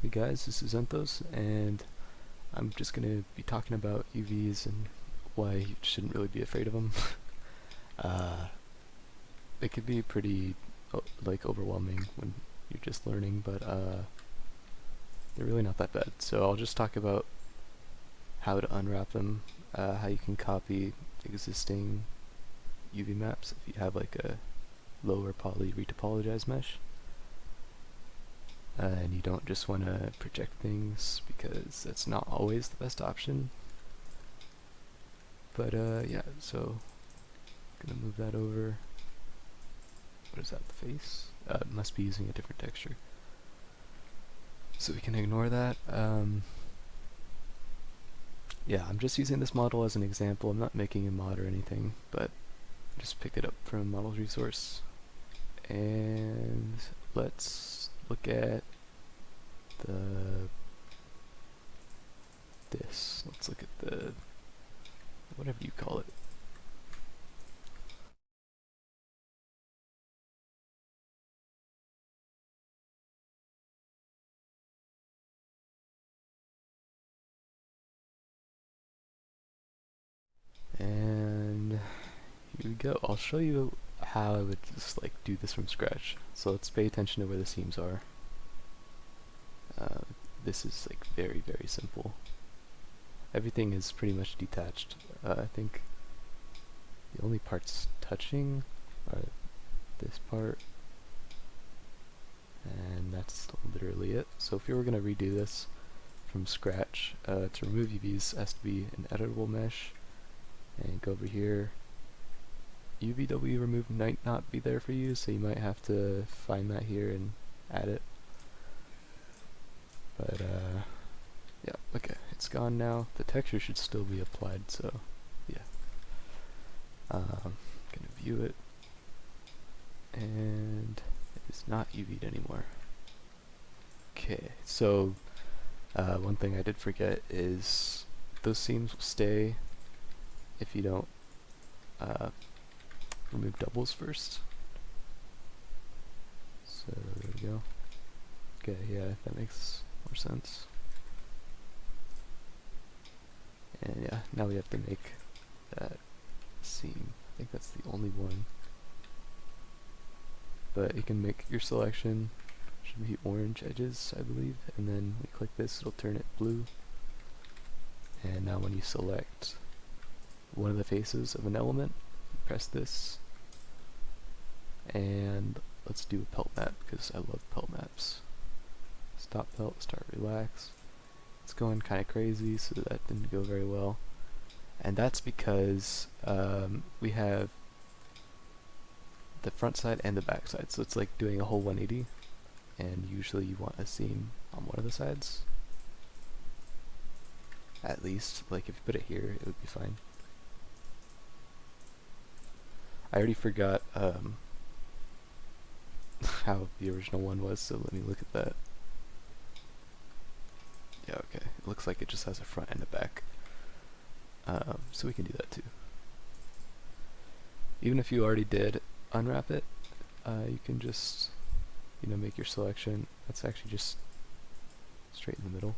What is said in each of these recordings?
Hey guys, this is Enthos, and I'm just going to be talking about UVs and why you shouldn't really be afraid of them. uh, they could be pretty like overwhelming when you're just learning, but they're really not that bad. So I'll just talk about how to unwrap them, how you can copy existing UV maps if you have like a lower poly retopologized mesh. And you don't just want to project things because that's not always the best option. But yeah, so gonna move that over. What is that, the face? Must be using a different texture. So we can ignore that. Yeah, I'm just using this model as an example. I'm not making a mod or anything, but just pick it up from models resource. And let's look at this. Let's look at the, whatever you call it. And here we go. I'll show you how I would just like do this from scratch. So let's pay attention to where the seams are. This is like very simple. Everything is pretty much detached. I think the only parts touching are this part, and that's literally it. So if you were going to redo this from scratch, to remove UVs has to be an editable mesh, and go over here. UVW remove might not be there for you, so you might have to find that here and add it. But yeah, okay, it's gone now. The texture should still be applied, so yeah. Gonna view it, and it is not UV'd anymore. Okay, so one thing I did forget is those seams will stay if you don't remove doubles first. So there we go. Okay, yeah, that makes more sense. And yeah, now we have to make that seam. I think that's the only one. But you can make your selection. Should be orange edges, I believe. And then when you click this, it'll turn it blue. And now when you select one of the faces of an element, you press this. And let's do a pelt map, because I love pelt maps. Stop pelt, start relax. It's going kind of crazy, so that didn't go very well. And that's because we have the front side and the back side, so it's like doing a whole 180, and usually you want a seam on one of the sides. At least, like if you put it here, it would be fine. I already forgot how the original one was, so let me look at that. Yeah, okay, it looks like it just has a front and a back. So we can do that too. Even if you already did unwrap it, you can just, make your selection. That's actually just straight in the middle.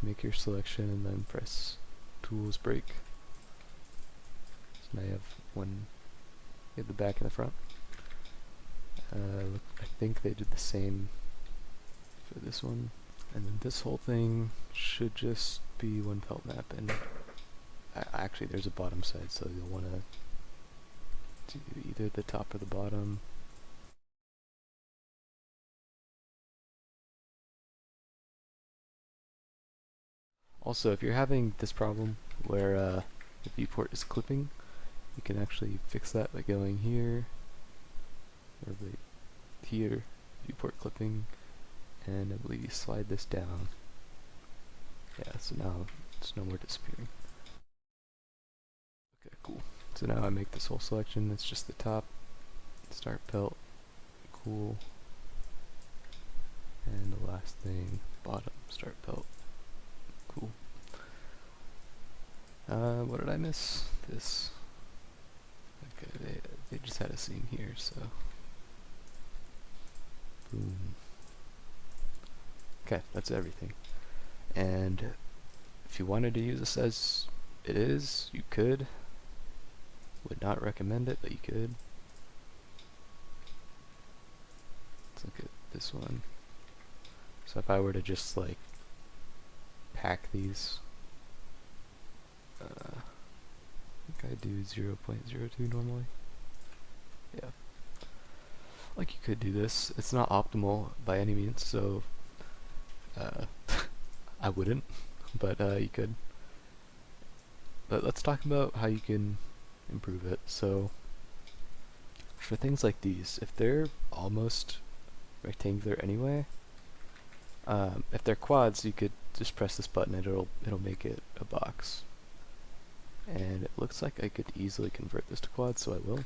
Make your selection and then press tools break. So now you have the back and the front. I think they did the same for this one. And then this whole thing should just be one pelt map, and actually there's a bottom side, so you'll want to do either the top or the bottom. Also, if you're having this problem where the viewport is clipping, you can actually fix that by going here, or here, viewport clipping, and I believe you slide this down. Yeah, so now it's no more disappearing. Okay, cool. So now I make this whole selection, it's just the top, start pelt, cool, and the last thing, bottom, start pelt, cool. What did I miss? This. Okay, they just had a seam here, so boom. Okay, that's everything. And if you wanted to use this as it is, you could. Would not recommend it, but you could. Let's look at this one. So if I were to just like pack these, I think I do 0.02 normally. Yeah. Like you could do this. It's not optimal by any means, so I wouldn't, but you could. But let's talk about how you can improve it. So for things like these, if they're almost rectangular anyway, if they're quads, you could just press this button and it'll make it a box. And it looks like I could easily convert this to quads, so I will.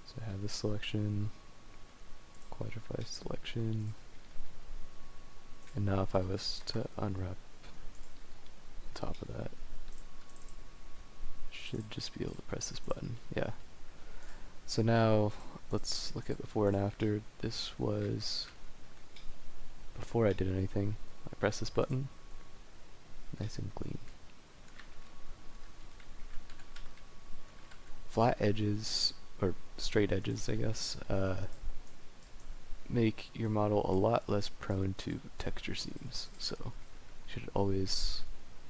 So I have this selection, quadrify selection, and now if I was to unwrap on top of that, should just be able to press this button. Yeah. So now let's look at before and after. This was before I did anything. I press this button, nice and clean. Flat edges, or straight edges I guess, make your model a lot less prone to texture seams. So you should always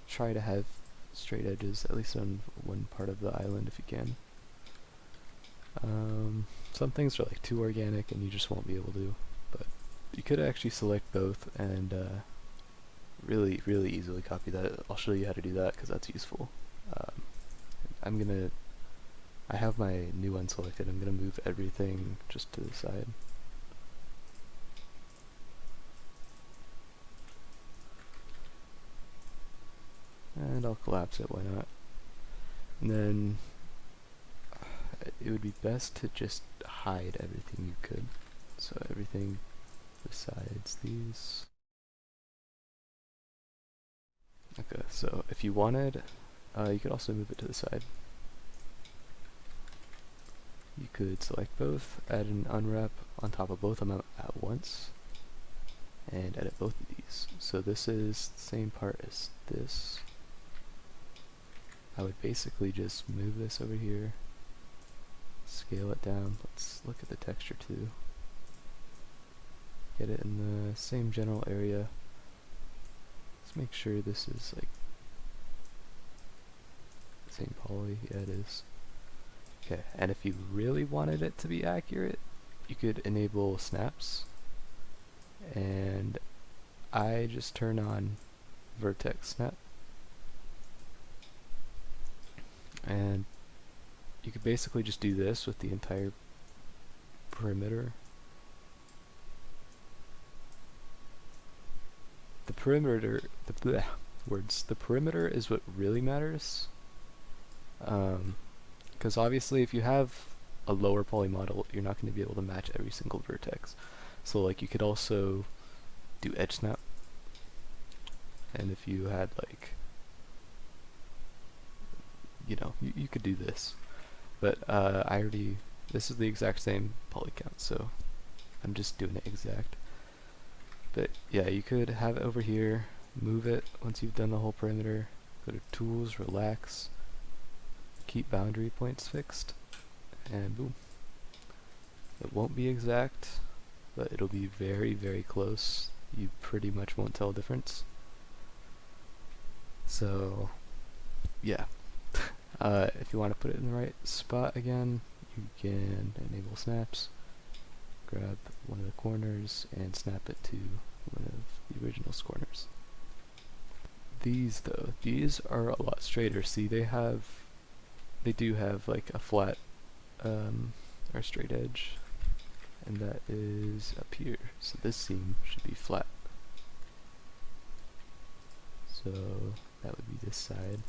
try to have straight edges, at least on one part of the island if you can. Some things are like too organic and you just won't be able to, but you could actually select both and really easily copy that. I'll show you how to do that because that's useful. I have my new one selected. I'm gonna move everything just to the side. And I'll collapse it, why not? And then it would be best to just hide everything you could. So everything besides these. Okay, so if you wanted, you could also move it to the side. You could select both, add an unwrap on top of both of them at once, and edit both of these. So this is the same part as this. I would basically just move this over here, scale it down. Let's look at the texture too. Get it in the same general area. Let's make sure this is like same poly. Yeah, it is. Okay, and if you really wanted it to be accurate, you could enable snaps, and I just turn on vertex snap, and you could basically just do this with the entire perimeter. The perimeter, the perimeter is what really matters. Because obviously if you have a lower poly model, you're not going to be able to match every single vertex. So like you could also do edge snap, and if you had like, you know, you could do this. But this is the exact same poly count, so I'm just doing it exact. But yeah, you could have it over here, move it once you've done the whole perimeter, go to tools, relax, keep boundary points fixed, and boom. It won't be exact, but it'll be very close. You pretty much won't tell a difference. So yeah, if you want to put it in the right spot again, you can enable snaps, grab one of the corners and snap it to one of the original corners. These though, these are a lot straighter. See, they do have like a flat or straight edge, and that is up here. So this seam should be flat. So that would be this side.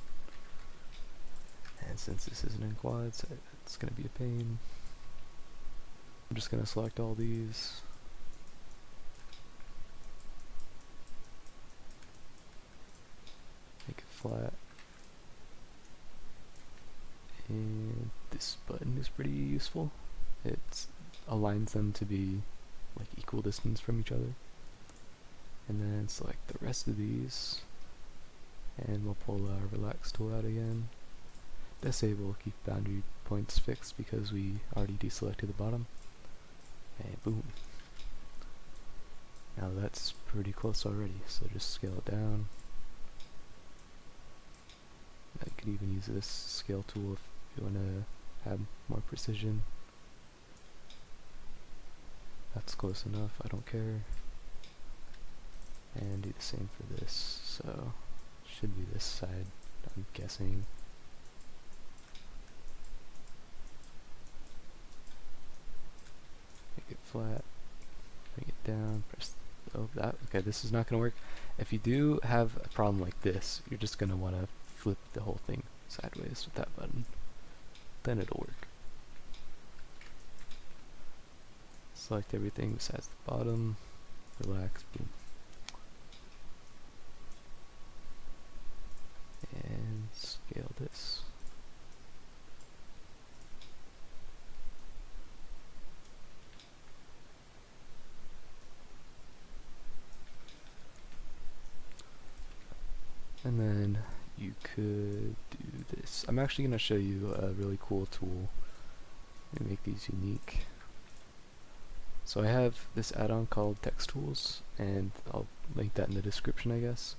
And since this isn't in quads, it's going to be a pain. I'm just going to select all these. Make it flat. And this button is pretty useful. It aligns them to be like equal distance from each other. and then select the rest of these, and we'll pull our relax tool out again. Disable keep boundary points fixed because we already deselected the bottom, and boom. Now that's pretty close already, so just scale it down. I could even use this scale tool if you want to have more precision. That's close enough, I don't care. And do the same for this, so should be this side, I'm guessing. Make it flat, bring it down, press, oh that, okay, this is not going to work. If you do have a problem like this, you're just going to want to flip the whole thing sideways with that button. Then it'll work. Select everything besides the bottom, relax, boom. And scale this. And then you could do this. I'm actually going to show you a really cool tool to make these unique. So I have this add-on called Text Tools, and I'll link that in the description, I guess.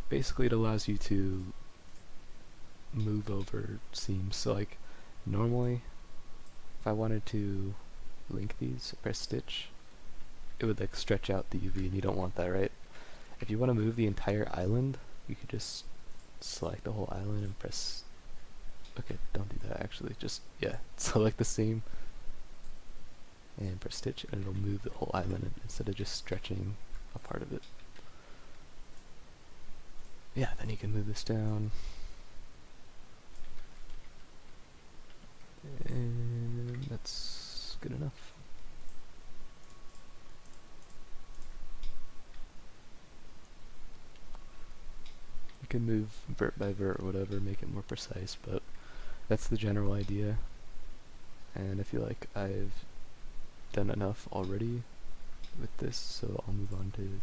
Basically it allows you to move over seams. So like normally if I wanted to link these, press stitch, it would like stretch out the UV, and you don't want that, right? If you want to move the entire island, you could just select the whole island and press, okay, don't do that actually, just, yeah, select the seam and press stitch, and it'll move the whole island instead of just stretching a part of it. Yeah, then you can move this down. And that's good enough. You can move vert by vert or whatever, make it more precise, but that's the general idea. And I feel like I've done enough already with this, so I'll move on to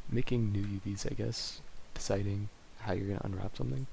making new UVs, I guess, deciding how you're going to unwrap something.